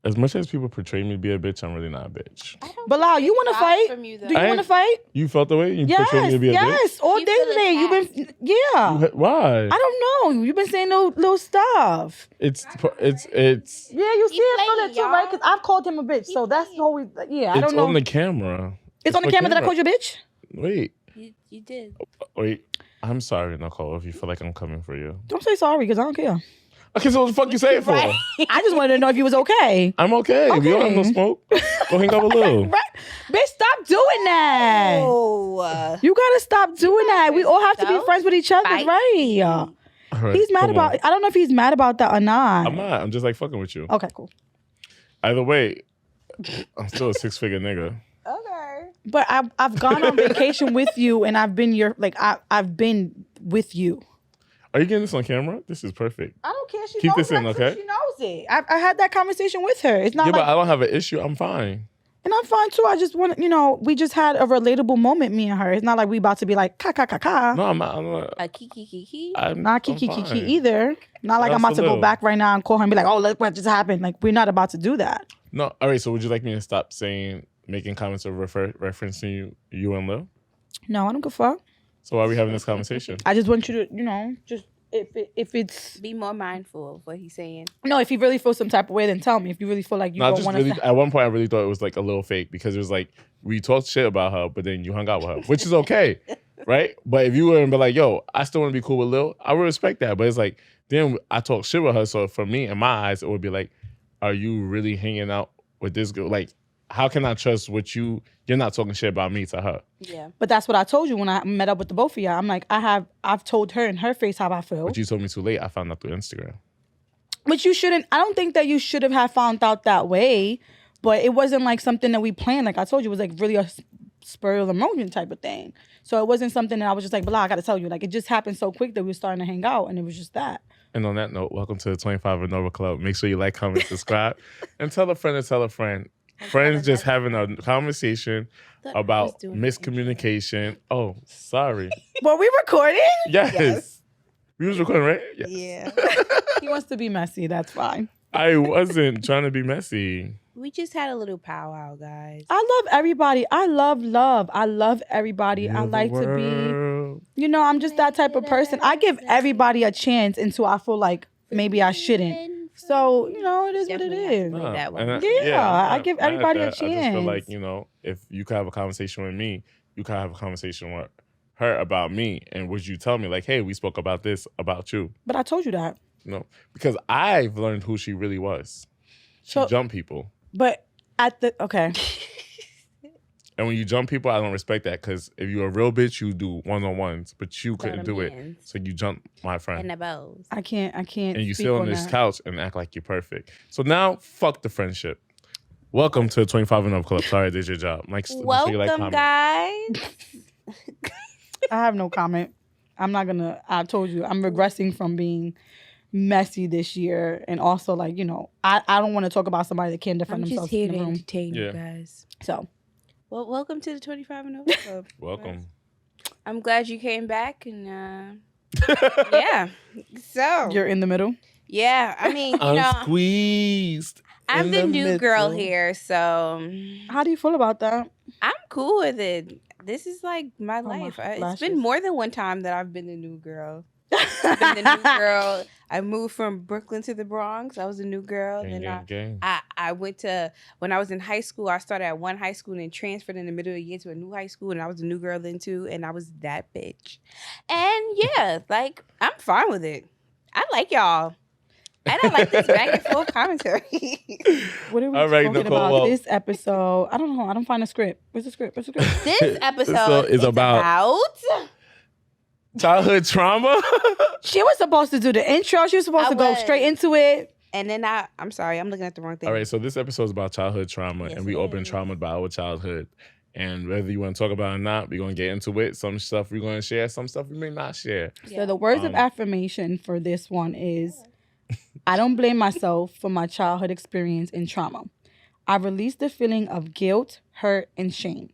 As much as people portray me to be a bitch, I'm really not a bitch. Bilal, you want to fight? Do you want to fight? You felt the way? You portray me to be a bitch? Yes, all day today. You've been, why? I don't know. You've been saying little stuff. It's. Yeah, you see it feel it too, right? Because I've called him a bitch, so that's always, I don't know. It's on the camera. It's on the camera that I called you a bitch? Wait. You did. Wait. I'm sorry, Nicole, if you feel like I'm coming for you. Don't say sorry, because I don't care. Okay, so what the fuck you say it for? Right. I just wanted to know if you was okay. I'm okay. We don't have no smoke. Go hang up a little. Right. Bitch, stop doing that. Oh. You gotta stop doing that. We all have to be friends with each other, right? Right, he's mad about. I don't know if he's mad about that or not. I'm not. I'm just like fucking with you. Okay, cool. Either way, I'm still a 6-figure nigga. Okay. But I've gone on vacation with you, and I've been I've been with you. Are you getting this on camera? This is perfect. I don't care. She Keep knows this in, that okay? She knows it. I had that conversation with her. It's not but like, I don't have an issue. I'm fine. and I'm fine too. I just want we just had a relatable moment, me and her. It's not like we about to be like ka ka ka ka. No, I'm not. Kiki. I'm not kiki either. Not like I'm about to go back right now and call her and be like, oh, look what just happened. Like, we're not about to do that. No. All right. So would you like me to stop making comments or referencing you and Lil? No, I don't give a fuck. So why are we having this conversation? I just want you to, just if it's... Be more mindful of what he's saying. No, if you really feel some type of way, then tell me. If you really feel like you don't want to... At one point, I really thought it was like a little fake because it was like, we talked shit about her, but then you hung out with her, which is okay, right? But if you were and be like, yo, I still want to be cool with Lil, I would respect that. But it's like, then I talk shit with her, so for me, in my eyes, it would be like, are you really hanging out with this girl? Like, how can I trust what you're not talking shit about me to her? Yeah. But that's what I told you when I met up with the both of y'all. I'm like, I've told her in her face how I feel. But you told me too late. I found out through Instagram. But you shouldn't, I don't think that you should have found out that way, but it wasn't like something that we planned. Like I told you, it was like really a spur of the moment type of thing. So it wasn't something that I was just like, I got to tell you. Like it just happened so quick that we were starting to hang out and it was just that. And on that note, welcome to the 25 and Over Club. Make sure you like, comment, subscribe, and tell a friend to tell a friend. Friends just having a conversation about miscommunication. Oh, sorry. Were we recording? Yes. We was recording, right? Yes. Yeah. He wants to be messy. That's fine. I wasn't trying to be messy. We just had a little powwow, guys. I love everybody. I love love. I love everybody. I like to be, I'm just that type of person. I give everybody a chance until I feel like maybe I shouldn't. So, it is what it is. I give everybody a chance. I just feel like, if you could have a conversation with me, you could have a conversation with her about me. And would you tell me, like, hey, we spoke about this, about you? But I told you that. No, because I've learned who she really was. She jumped people. But okay. And when you jump people, I don't respect that because if you're a real bitch, you do one-on-ones, but you couldn't do it. So you jumped my friend. And the bows. I can't. And you sit on this couch and act like you're perfect. So now, fuck the friendship. Welcome to the 25 and Up Club. Sorry, I did your job. Mike, welcome, guys. I have no comment. I'm not gonna. I told you, I'm regressing from being messy this year, and also I don't want to talk about somebody that can't defend themselves in the room. I'm just here to entertain you guys. So. Well, welcome to the 25 and Over Club. Welcome. I'm glad you came back, and yeah. So you're in the middle. Yeah, I mean, I'm squeezed. I'm the new girl here, so how do you feel about that? I'm cool with it. This is like my life. It's been more than one time that I've been the new girl. I've been the new girl. I moved from Brooklyn to the Bronx. I was a new girl. I went to, when I was in high school, I started at one high school and then transferred in the middle of the year to a new high school. And I was a new girl then too. And I was that bitch. And yeah, I'm fine with it. I like y'all. And I like this back and forth commentary. What are we talking about this episode? I don't know. I don't find a script. Where's the script? This episode is about childhood trauma. She was supposed to do the intro. She was supposed to go straight into it. And then I'm sorry, I'm looking at the wrong thing. All right, so this episode is about childhood trauma, and we all been traumatized by our childhood. And whether you want to talk about it or not, we're going to get into it. Some stuff we're going to share, some stuff we may not share. Yeah. So the words of affirmation for this one is, I don't blame myself for my childhood experience and trauma. I release the feeling of guilt, hurt, and shame.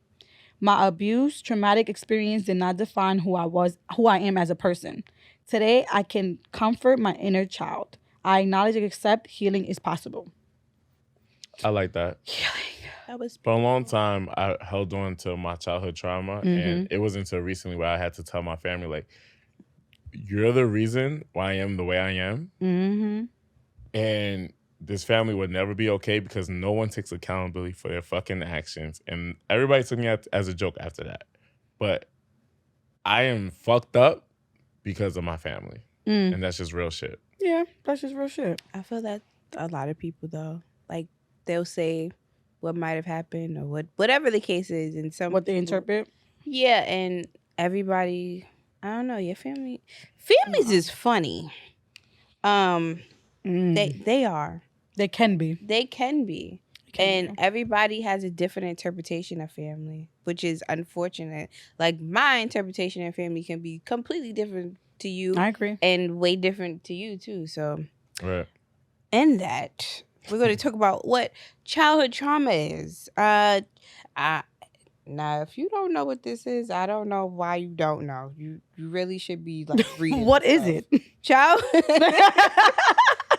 My abuse, traumatic experience did not define who I am as a person. Today, I can comfort my inner child. I acknowledge and accept healing is possible. I like that. That was for a long time. I held on to my childhood trauma, and it wasn't until recently where I had to tell my family, like, you're the reason why I am the way I am, and this family would never be okay because no one takes accountability for their fucking actions, and everybody took me as a joke after that. But I am fucked up because of my family, and that's just real shit. Yeah, that's just real shit. I feel that a lot of people, though, like, they'll say what might have happened or whatever the case is, and what they interpret. Yeah, and everybody, I don't know, your families is funny. They are. They can be. They can be. And everybody has a different interpretation of family, which is unfortunate. Like, my interpretation of family can be completely different to you. I agree. And way different to you, too. So, right. And that, we're going to talk about what childhood trauma is. Now, if you don't know what this is, I don't know why you don't know. You really should be, like, reading. What is it?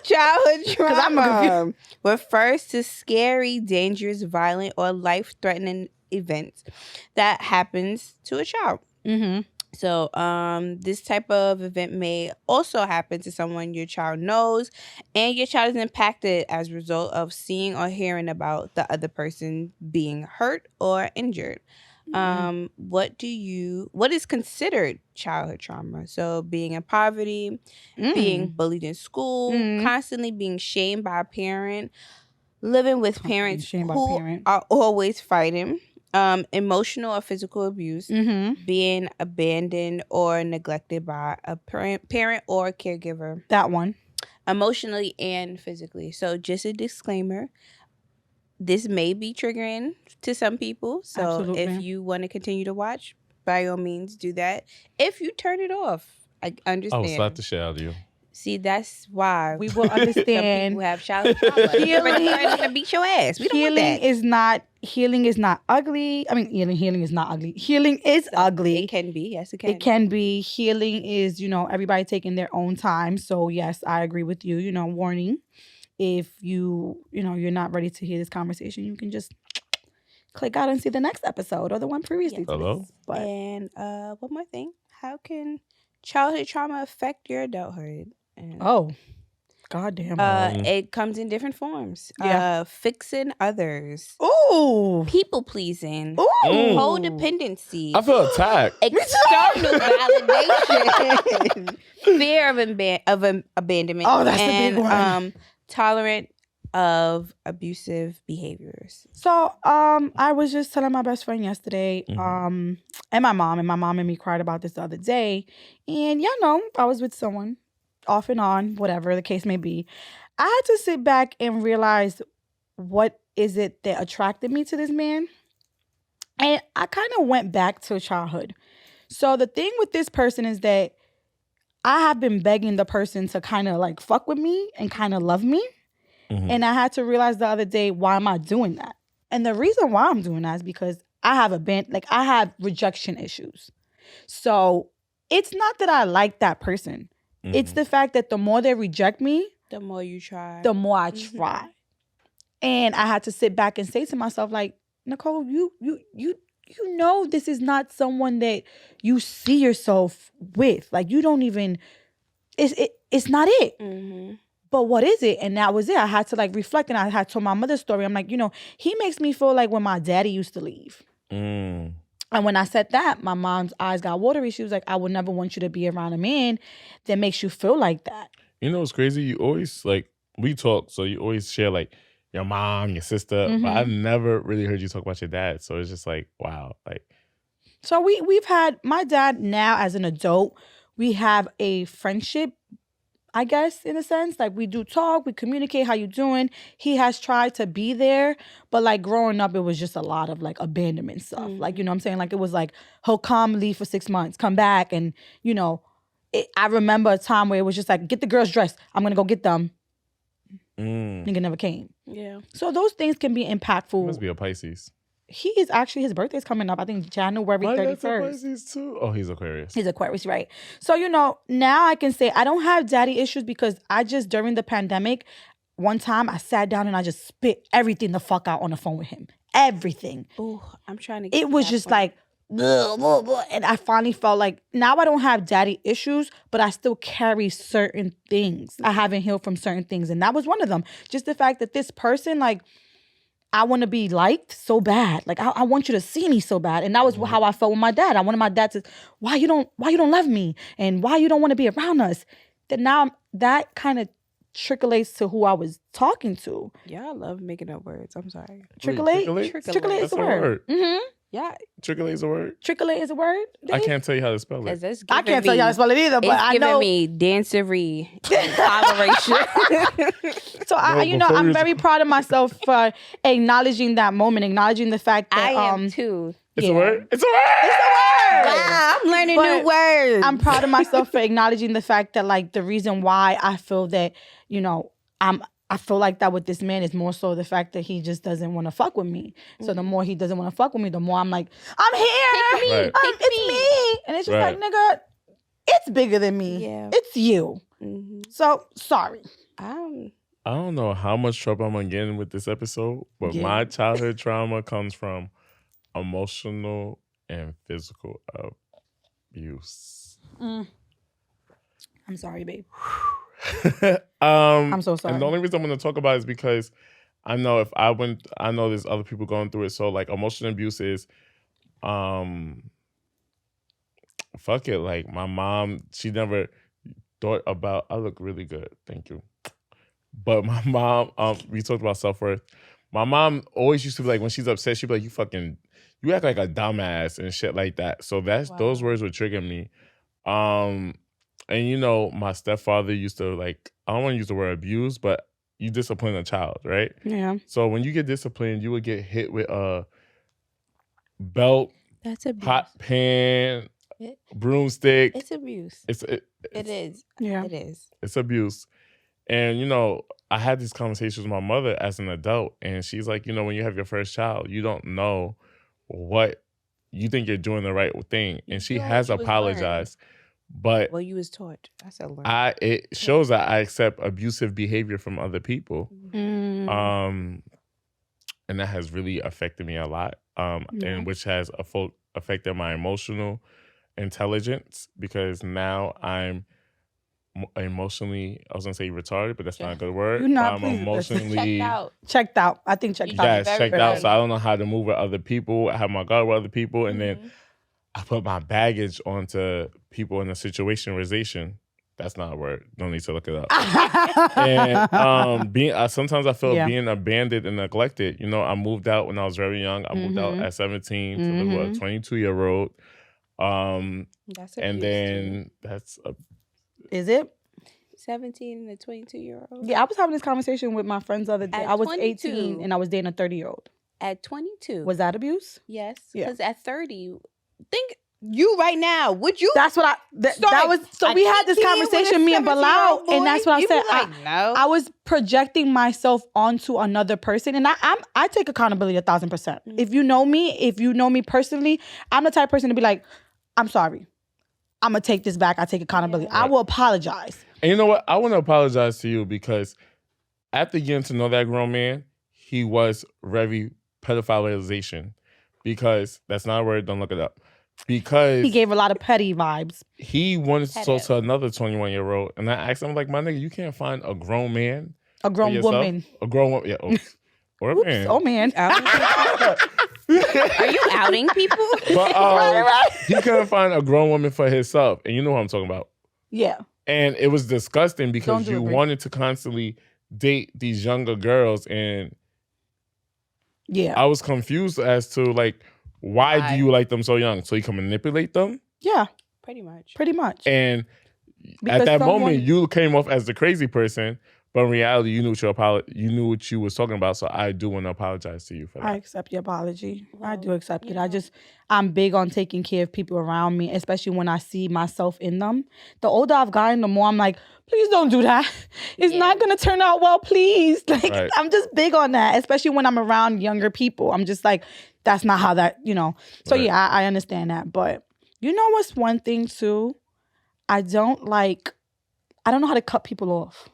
Childhood trauma refers to scary, dangerous, violent, or life-threatening events that happens to a child. So this type of event may also happen to someone your child knows, and your child is impacted as a result of seeing or hearing about the other person being hurt or injured. What is considered childhood trauma? So being in poverty, being bullied in school, constantly being shamed by a parent, living with parents who are always fighting, emotional or physical abuse, being abandoned or neglected by a parent or caregiver. That one. Emotionally and physically. So just a disclaimer, this may be triggering to some people. So Absolutely. If you want to continue to watch, by all means do that. If you turn it off, I understand. I will slap the shit out of you. See, that's why we will understand. Some people have childhood trauma. Healing to beat your ass. We don't want that. Healing is not ugly. I mean, healing is not ugly. Healing is ugly. It can be. Yes, it can. It can be. Healing is, everybody taking their own time. So yes, I agree with you. Warning. If you're not ready to hear this conversation, you can just click out and see the next episode or the one previously. Hello. And one more thing. How can childhood trauma affect your adulthood? Goddamn. It comes in different forms. Yeah. Fixing others. Ooh. People pleasing. Ooh. Codependency. I feel attacked. External validation. Fear of abandonment. Oh, that's a big one. Tolerant of abusive behaviors. So, I was just telling my best friend yesterday, and my mom and me cried about this the other day. And I was with someone off and on, whatever the case may be. I had to sit back and realize what is it that attracted me to this man. And I kind of went back to childhood. So the thing with this person is that I have been begging the person to kind of like fuck with me and kind of love me. And I had to realize the other day, why am I doing that? And the reason why I'm doing that is because I have I have rejection issues. So it's not that I like that person. It's the fact that the more they reject me, the more you try. The more I try. And I had to sit back and say to myself, like, Nicole, you this is not someone that you see yourself with. Like, you don't even, it's not it. But what is it? And that was it. I had to like reflect, and I had told my mother's story. I'm like, he makes me feel like when my daddy used to leave. And when I said that, my mom's eyes got watery. She was like, I would never want you to be around a man that makes you feel like that. You know what's crazy? You always, we talk, so you always share, your mom, your sister. But I've never really heard you talk about your dad. So it's just like, wow. So we've had, my dad now as an adult, we have a friendship, I guess, in a sense. Like, we do talk, we communicate, how you doing? He has tried to be there, but growing up, it was just a lot of abandonment stuff. Like, you know what I'm saying? Like, it was like, he'll come, leave for 6 months, come back. And, I remember a time where it was just like, get the girls dressed. I'm going to go get them. Nigga never came. Yeah. So those things can be impactful. He must be a Pisces. He is actually, his birthday's coming up. I think January 31st. Pisces too? Oh, he's Aquarius. He's Aquarius, right. So, now I can say I don't have daddy issues because I just, during the pandemic, one time I sat down and I just spit everything the fuck out on the phone with him. Everything. Oh, I'm trying to get it was just like, blah, blah, blah. And I finally felt like now I don't have daddy issues, but I still carry certain things. I haven't healed from certain things. And that was one of them. Just the fact that this person, like, I want to be liked so bad. Like, I want you to see me so bad. And that was how I felt with my dad. I wanted my dad to, why you don't love me? And why you don't want to be around us? That now that kind of trickles to who I was talking to. Yeah, I love making up words. I'm sorry. Trickle-ate is the word. Mm-hmm. Yeah. Trickle-ate is a word? Trickle-ate is a word? I can't tell you how to spell it. I can't tell you how to spell it either, but I know. It's giving me dancery toleration. So, I'm very proud of myself for acknowledging that moment, acknowledging the fact that... I am too. It's a word? It's a word! Wow, I'm learning new words. I'm proud of myself for acknowledging the fact that, like, the reason why I feel that, I feel like that with this man is more so the fact that he just doesn't want to fuck with me. So the more he doesn't want to fuck with me, the more I'm like, I'm here. It's me. And it's just like, nigga, it's bigger than me. Yeah. It's you. Mm-hmm. So, sorry. I don't know how much trouble I'm going to get in with this episode, but my childhood trauma comes from emotional and physical abuse. I'm sorry, babe. I'm so sorry. And the only reason I'm going to talk about it is because I know I know there's other people going through it. So like emotional abuse is, fuck it. Like my mom, she never thought about, I look really good. Thank you. But my mom, we talked about self-worth. My mom always used to be like, when she's upset, she'd be like, you act like a dumbass and shit like that. So those words would trigger me. And my stepfather used to like, I don't want to use the word abuse, but you discipline a child, right? Yeah. So when you get disciplined, you would get hit with a belt, that's abuse. pot pan, broomstick. It's abuse. It is. Yeah. It is. It's abuse. And, I had these conversations with my mother as an adult, and she's like, when you have your first child, you don't know what you think you're doing the right thing. And she has apologized. But you was taught. That's a learn. It shows that I accept abusive behavior from other people. Mm. And that has really affected me a lot. And which has affected my emotional intelligence, because now I'm emotionally, I was gonna say retarded, but that's not a good word. You're not, I'm emotionally checked out. I think checked out. Yes, checked out. So I don't know how to move with other people. I have my guard with other people, and then I put my baggage onto people in a situationization. That's not a word. Don't need to look it up. And sometimes I feel being abandoned and neglected. I moved out when I was very young. I moved out at 17 to live with a 22-year-old. That's and then that's Is it 17 and a 22-year-old? Yeah, I was having this conversation with my friends the other day. I was 18 and I was dating a 30-year-old. At 22. Was that abuse? Yes. Because at 30, think you right now, would you? That's what that was. So we had this conversation, me and Bilal, and that's what I said. No. I was projecting myself onto another person, and I take accountability 1,000%. Mm-hmm. If you know me personally, I'm the type of person to be like, I'm sorry. I'm going to take this back. I take accountability. Yeah. I will apologize. And you know what? I want to apologize to you, because after getting to know that grown man, he was very pedophilization, because that's not a word. Don't look it up. Because he gave a lot of petty vibes. He wanted to talk to another 21-year-old. And I asked him, like, my nigga, you can't find a grown man. A grown woman. A grown woman. Yeah. Or a man. Oh, man. Are you outing people? But right. He couldn't find a grown woman for himself. And you know what I'm talking about. Yeah. And it was disgusting, because you wanted to constantly date these younger girls. And I was confused as to, like, why do you like them so young? So you can manipulate them? Yeah. Pretty much. And because at that moment, you came off as the crazy person. But in reality, you knew what you was talking about. So I do want to apologize to you for that. I accept your apology. I do accept it. I'm big on taking care of people around me, especially when I see myself in them. The older I've gotten, the more I'm like, please don't do that. It's not going to turn out well, please. Like, I'm just big on that, especially when I'm around younger people. I'm just like, that's not how that, So I understand that. But you know what's one thing too? I don't know how to cut people off.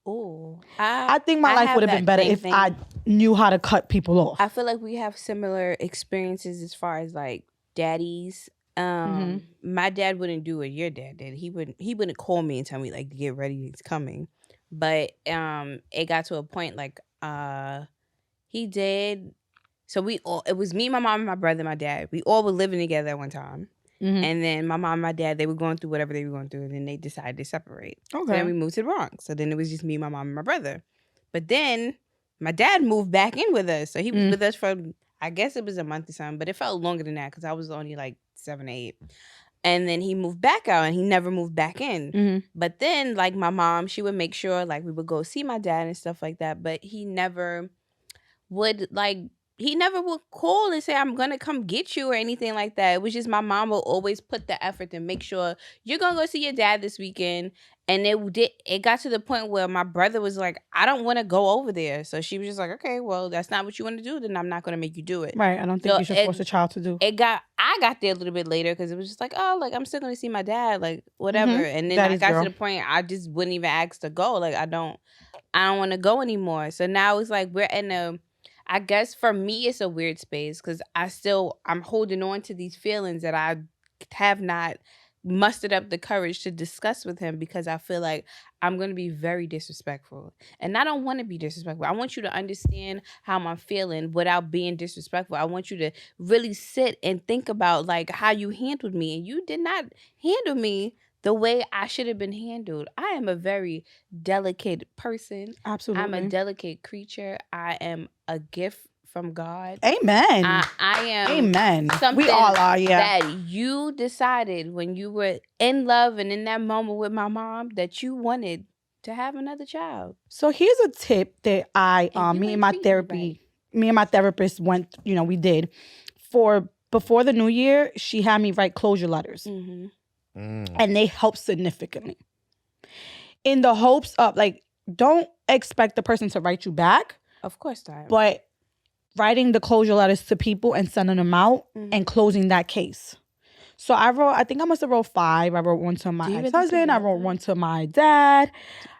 Ooh. I think my life would have been better if I knew how to cut people off. I feel like we have similar experiences as far as like daddies. My dad wouldn't do what your dad did. He wouldn't call me and tell me like to get ready, he's coming. But it got to a point like he did. So it was me, my mom, and my brother, and my dad. We all were living together at one time. And then my mom and my dad, they were going through whatever they were going through, and then they decided to separate. Okay. So then we moved to the Bronx. So then it was just me, my mom, and my brother. But then my dad moved back in with us. So he was with us for, I guess it was a month or something, but it felt longer than that because I was only like 7 or 8. And then he moved back out and he never moved back in. But then like my mom, she would make sure like we would go see my dad and stuff like that. But he never would call and say, I'm going to come get you or anything like that. It was just my mom will always put the effort to make sure you're going to go see your dad this weekend. And it got to the point where my brother was like, I don't want to go over there. So she was just like, okay, well, that's not what you want to do. Then I'm not going to make you do it. Right. I don't think you should force a child to do. I got there a little bit later because it was just like, oh, like I'm still going to see my dad, like whatever. And then I got to the point I just wouldn't even ask to go. Like I don't want to go anymore. So now it's like we're in I guess for me, it's a weird space because I'm holding on to these feelings that I have not mustered up the courage to discuss with him because I feel like I'm going to be very disrespectful. And I don't want to be disrespectful. I want you to understand how I'm feeling without being disrespectful. I want you to really sit and think about like how you handled me. And you did not handle me the way I should have been handled. I am a very delicate person. Absolutely. I'm a delicate creature. I am a gift from God. Amen. I am. Amen. We all are, yeah. That you decided when you were in love and in that moment with my mom that you wanted to have another child. So here's a tip that me and my therapist went, we did. Before the new year, she had me write closure letters. And they help significantly. In the hopes of, like, don't expect the person to write you back. Of course not. But writing the closure letters to people and sending them out and closing that case. So I think I must have wrote 5. I wrote one to my ex-husband. I wrote one to my dad.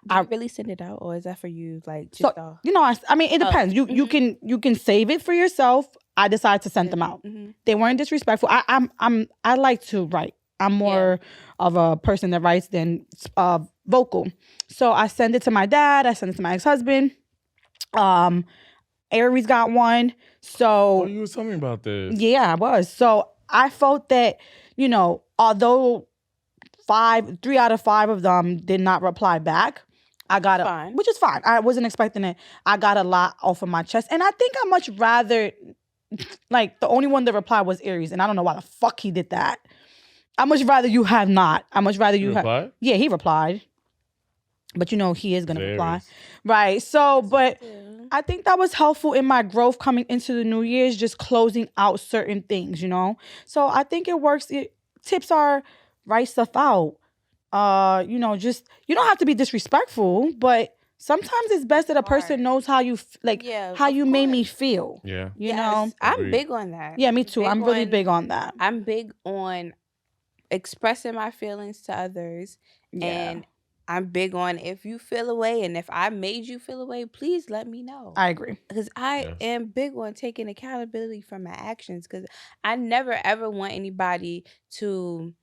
Do you really send it out, or is that for you, like, just I mean, it depends. You can save it for yourself. I decided to send them out. They weren't disrespectful. I like to write. I'm more of a person that writes than vocal. So I send it to my dad. I send it to my ex-husband. Aries got one. So you were telling me about this. Yeah, I was. So I felt that, although 3 out of 5 of them did not reply back, which is fine. I wasn't expecting it. I got a lot off of my chest. And I think I much rather, like, the only one that replied was Aries. And I don't know why the fuck he did that. I much rather you have not. I much rather you have. Yeah, he replied. But he is going to reply. Right. So, but I think that was helpful in my growth coming into the new year's, just closing out certain things, So I think it works. Tips are write stuff out. Just, you don't have to be disrespectful, but sometimes it's best that a person knows how you, how you made me feel. Yeah. You know? I'm big on that. Yeah, me too. I'm really big on that. I'm big on expressing my feelings to others. Yeah. And I'm big on if you feel away and if I made you feel away, please let me know. I agree. Because I am big on taking accountability for my actions because I never ever want anybody to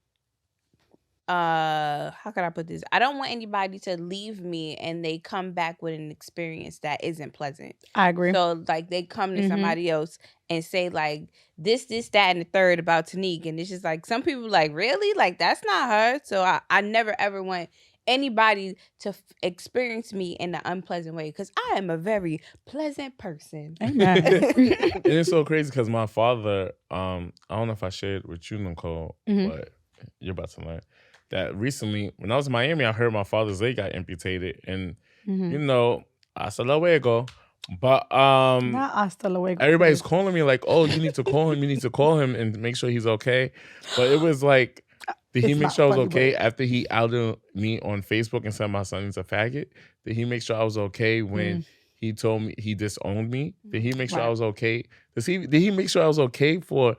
how can I put this? I don't want anybody to leave me and they come back with an experience that isn't pleasant. I agree. So like they come to somebody else and say like this, that, and the third about Tanique. And it's just like some people like, really? Like that's not her. So I never ever want anybody to experience me in an unpleasant way because I am a very pleasant person. Amen. And it's so crazy because my father, I don't know if I shared with you, Nicole, but you're about to learn that recently when I was in Miami, I heard my father's leg got amputated, and hasta luego. But not hasta luego. Everybody's calling me like, "Oh, you need to call him. You need to call him and make sure he's okay." But it was like, did he make sure I was okay after he outed me on Facebook and said my son's a faggot? Did he make sure I was okay when he told me he disowned me? Did he make sure I was okay? Did he make sure I was okay for,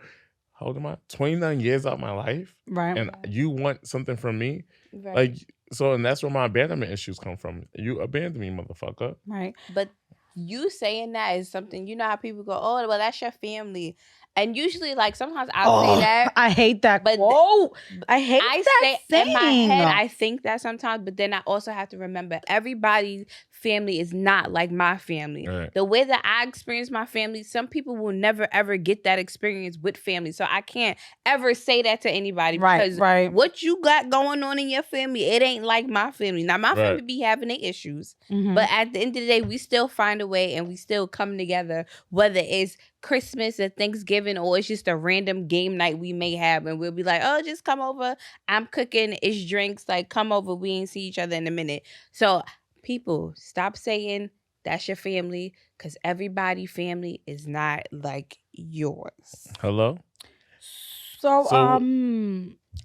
how old am I? 29 years out of my life? Right. And you want something from me? Right. Like, So, and that's where my abandonment issues come from. You abandoned me, motherfucker. Right. But you saying that is something, you know how people go, oh, well, that's your family. And usually, like, sometimes I'll say that. I hate that. But I hate that saying. In my head, I think that sometimes, but then I also have to remember everybody's family is not like my family. Right. The way that I experience my family, some people will never, ever get that experience with family. So I can't ever say that to anybody because what you got going on in your family, it ain't like my family. Now, my family be having their issues, but at the end of the day, we still find a way and we still come together, whether it's Christmas or Thanksgiving or it's just a random game night we may have, and we'll be like, oh, just come over, I'm cooking, it's drinks, like come over, we ain't see each other in a minute. So people, stop saying that's your family, because everybody's family is not like yours. Hello? So I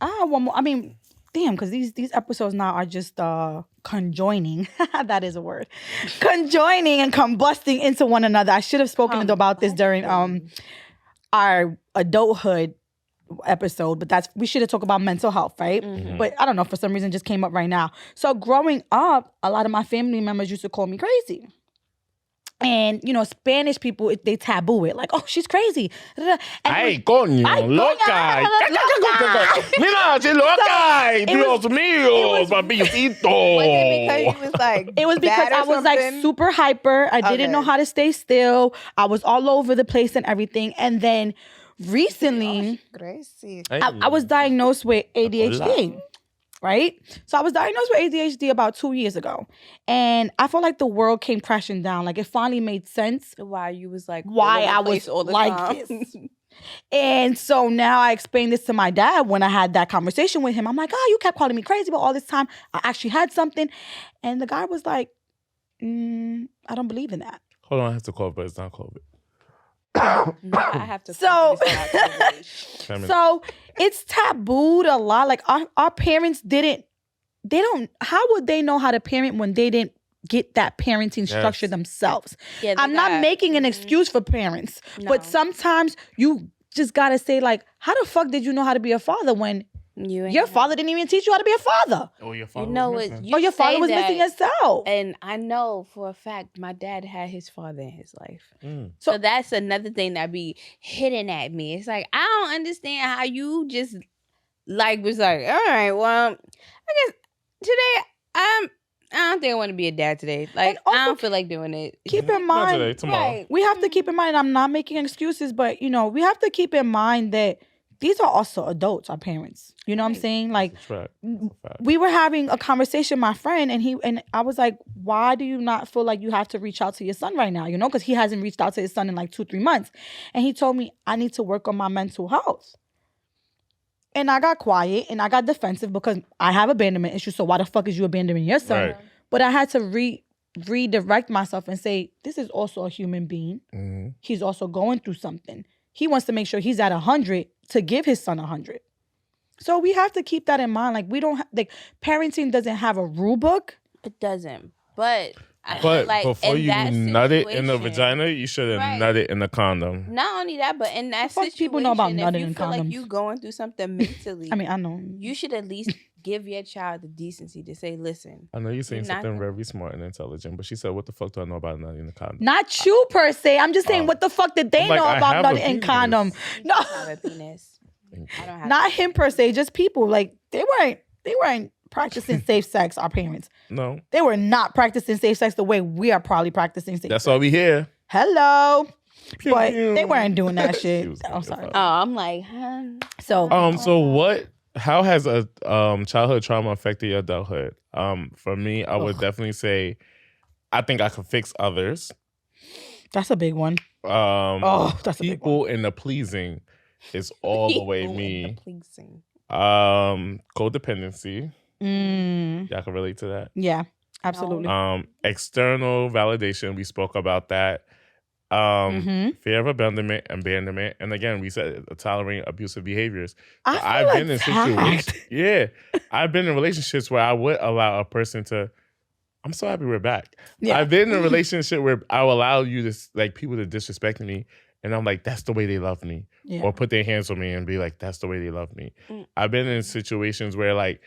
have one more. I mean, damn, because these episodes now are just conjoining. That is a word. Conjoining and combusting into one another. I should have spoken about this during our adulthood episode, but we should have talked about mental health, right? But I don't know, for some reason it just came up right now. So growing up, a lot of my family members used to call me crazy. And, you know, Spanish people, they taboo it. Like, oh, she's crazy. Ay, coño, loca. Mira, she's loca. Dios mío, papillito. Was it because you was like It was because I was like super hyper. I didn't know how to stay still. I was all over the place and everything. And then recently, I was diagnosed with ADHD. Right? So I was diagnosed with ADHD about 2 years ago. And I felt like the world came crashing down. Like it finally made sense. Why you was like, why I was all the like time. This. And so now I explained this to my dad when I had that conversation with him. I'm like, oh, you kept calling me crazy, but all this time I actually had something. And the guy was like, I don't believe in that. Hold on, I have to call it, but it's not COVID. No, I have to. So it's tabooed a lot. Like our parents how would they know how to parent when they didn't get that parenting structure themselves? Yeah, I'm not making an excuse for parents, but sometimes you just gotta say like, how the fuck did you know how to be a father when your father didn't even teach you how to be a father? Oh, your father was missing. Your father was missing himself. And I know for a fact my dad had his father in his life. So that's another thing that be hitting at me. It's like, I don't understand how you just like was like, all right, well, I guess today I don't think I want to be a dad today. Like, I don't feel like doing it. Keep in mind, not today, tomorrow. We have to keep in mind, I'm not making excuses, but, you know, we have to keep in mind that these are also adults, our parents. You know what I'm saying? Like, we were having a conversation, my friend, and I was like, why do you not feel like you have to reach out to your son right now? You know, because he hasn't reached out to his son in like 2-3 months. And he told me, I need to work on my mental health. And I got quiet and I got defensive because I have abandonment issues. So why the fuck is you abandoning your son? Right. But I had to redirect myself and say, this is also a human being. Mm-hmm. He's also going through something. He wants to make sure he's at 100 to give his son 100. So we have to keep that in mind. Like, we don't like parenting doesn't have a rule book. It doesn't. But like before you nut it in the vagina, you should have nut it in the condom. Not only that, but in that situation, people know about nutting if you in feel condoms. like you going through something mentally, I mean, I know. You should at least give your child the decency to say, listen. I know you're saying something very smart and intelligent, but she said, what the fuck do I know about nutting in the condom? Not you per se. I'm just saying, what the fuck did they know about nutting in condom? No. I have a penis. I don't have Not him per se, just people. Like, they weren't practicing safe sex, our parents. No. They were not practicing safe sex the way we are probably practicing safe sex. That's why we here. Hello. But they weren't doing that shit. I'm sorry. Oh, I'm like, huh? So how has a childhood trauma affected your adulthood? For me, I would definitely say I think I could fix others. That's a big one. That's a big one. People in the pleasing is all the way me. Codependency. Y'all can relate to that? Yeah, absolutely. External validation, we spoke about that. Fear of abandonment, and again, we said tolerating abusive behaviors. I've been in situations. Yeah, I've been in relationships where I would allow a person to. I'm so happy we're back. Yeah. I've been in a relationship where I will allow you to like people to disrespect me, and I'm like, that's the way they love me, or put their hands on me and be like, that's the way they love me. I've been in situations where like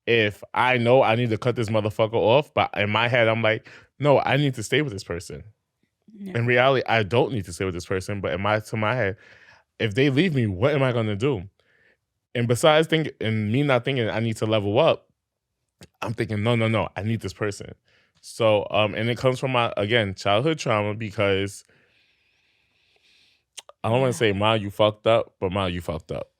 if I know I need to cut this motherfucker off, but in my head, I'm like, no, I need to stay with this person. Yeah. In reality, I don't need to stay with this person, but to my head, if they leave me, what am I going to do? And besides me not thinking I need to level up, I'm thinking, no, I need this person. So, and it comes from my, again, childhood trauma, because I don't want to say, Ma, you fucked up, but Ma, you fucked up.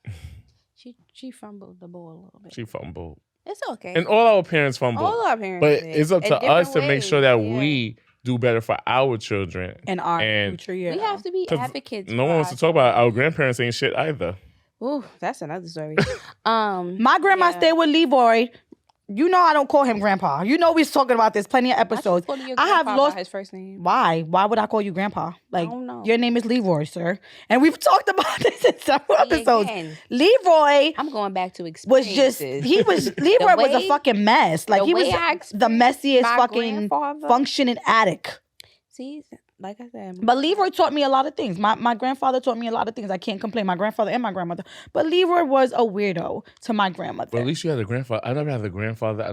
She fumbled the ball a little bit. She fumbled. It's okay. And all our parents fumble. All our parents But did. it's up to us to make sure that yeah. we do better for our children. And our future, yeah. We have to be advocates. No one wants to talk about our grandparents ain't shit either. Ooh, that's another story. My grandma stayed with Leroy. You know I don't call him grandpa. You know we was talking about this plenty of episodes. I have lost his first name. Why? Why would I call you grandpa? Like, I don't know. Your name is Leroy, sir. And we've talked about this in several episodes. Leroy, I'm going back to experiences. Leroy was a fucking mess. Like, he was the messiest fucking functioning addict. See, like I said. But Leroy taught me a lot of things. My grandfather taught me a lot of things. I can't complain. My grandfather and my grandmother. But Leroy was a weirdo to my grandmother. Well, at least you had a grandfather. I never had a grandfather. I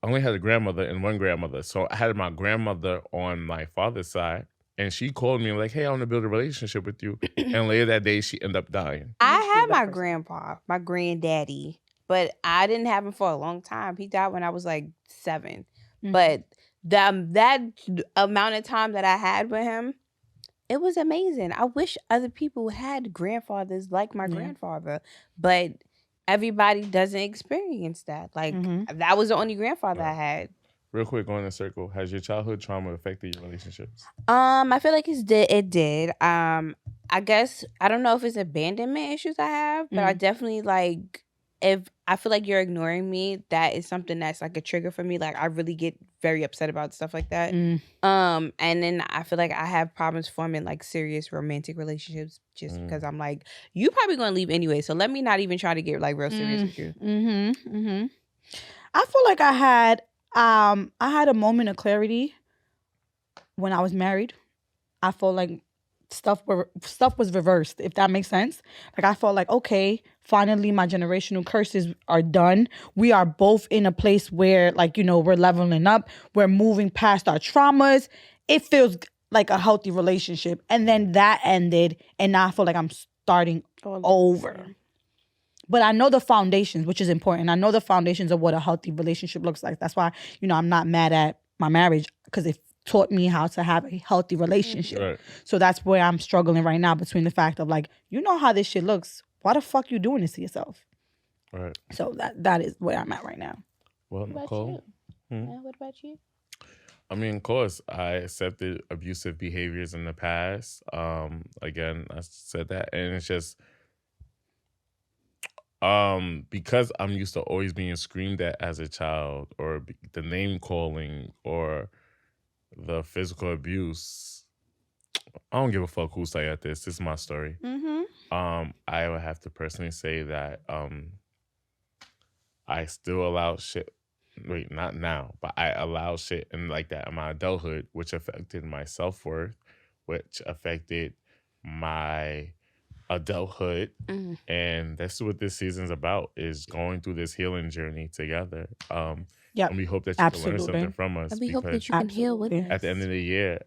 only had a grandmother and one grandmother. So I had my grandmother on my father's side. And she called me like, hey, I want to build a relationship with you. And later that day, she ended up dying. I had my grandpa, my granddaddy. But I didn't have him for a long time. He died when I was like 7. Mm-hmm. But that amount of time that I had with him, it was amazing. I wish other people had grandfathers like my grandfather, but everybody doesn't experience that. Like, that was the only grandfather I had. Real quick, going in a circle, has your childhood trauma affected your relationships? I feel like it did. I guess, I don't know if it's abandonment issues I have, but I definitely, like, if I feel like you're ignoring me, that is something that's like a trigger for me. Like, I really get very upset about stuff like that. And then I feel like I have problems forming like serious romantic relationships just because I'm like, you probably gonna leave anyway, so let me not even try to get like real serious with you. I feel like I had a moment of clarity when I was married. I felt like stuff was reversed, if that makes sense. Like, I felt like, okay, finally my generational curses are done. We are both in a place where, like, you know, we're leveling up. We're moving past our traumas. It feels like a healthy relationship. And then that ended, and now I feel like I'm starting over. But I know the foundations, which is important. I know the foundations of what a healthy relationship looks like. That's why, you know, I'm not mad at my marriage, because it taught me how to have a healthy relationship. Right. So that's where I'm struggling right now, between the fact of like, you know how this shit looks. Why the fuck you doing this to yourself? Right. So that is where I'm at right now. Well, Nicole? What about you? I mean, of course, I accepted abusive behaviors in the past. Again, I said that. And it's just because I'm used to always being screamed at as a child, or the name calling, or the physical abuse. I don't give a fuck who say at this. This is my story. I would have to personally say that I still allow shit. Wait, not now, but I allow shit and like that in my adulthood, which affected my self-worth, which affected my adulthood. And that's what this season's about, is going through this healing journey together. And we hope that you can learn something from us. And we hope that you can heal with us. At the end of the year,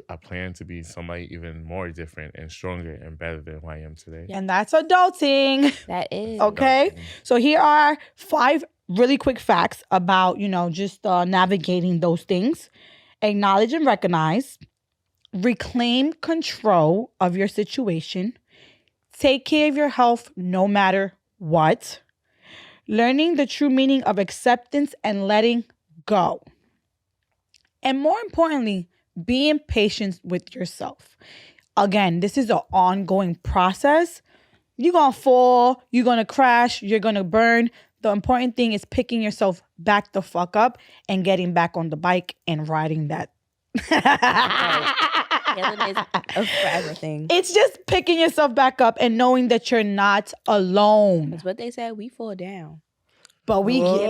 I plan to be somebody even more different and stronger and better than who I am today. And that's adulting. That is. Okay. Adulting. So here are 5 really quick facts about, you know, just navigating those things. Acknowledge and recognize. Reclaim control of your situation. Take care of your health no matter what. Learning the true meaning of acceptance and letting go. And more importantly, being patient with yourself. Again, this is an ongoing process. You're going to fall, you're going to crash, you're going to burn. The important thing is picking yourself back the fuck up and getting back on the bike and riding that. Healing is a forever thing. It's just picking yourself back up and knowing that you're not alone. That's what they said. We fall down. But we get it.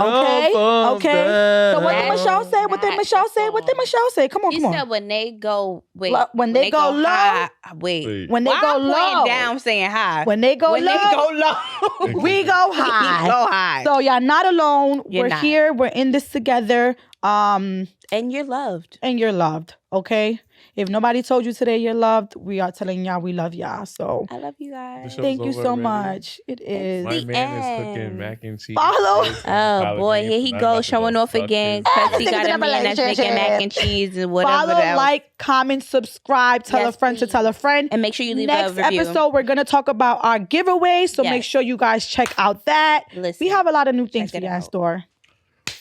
Okay. Okay. So what did Michelle say? What did Michelle say? What did Michelle say? Come on, You come said on. when they go, When they go low. high, wait. When they go low. Down saying high. When they go When low. they go low. We go high. We go high. So y'all not alone. You're We're not. here. We're in this together. And you're loved. And you're loved. Okay? If nobody told you today you're loved, we are telling y'all we love y'all. So I love you guys. thank you so much. It is. My man is cooking mac and cheese. Follow. Oh boy, here he goes showing off again because he got a man that's making mac and cheese and whatever. Follow, else. like, comment, subscribe, tell a friend to tell a friend. And make sure you leave Next a review. episode, we're going to talk about our giveaway. So make sure you guys check out that. Listen, we have a lot of new things for check it you in out. store.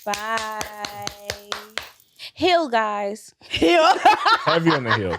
Bye. Heal, guys. Heal. Heavy on the heel.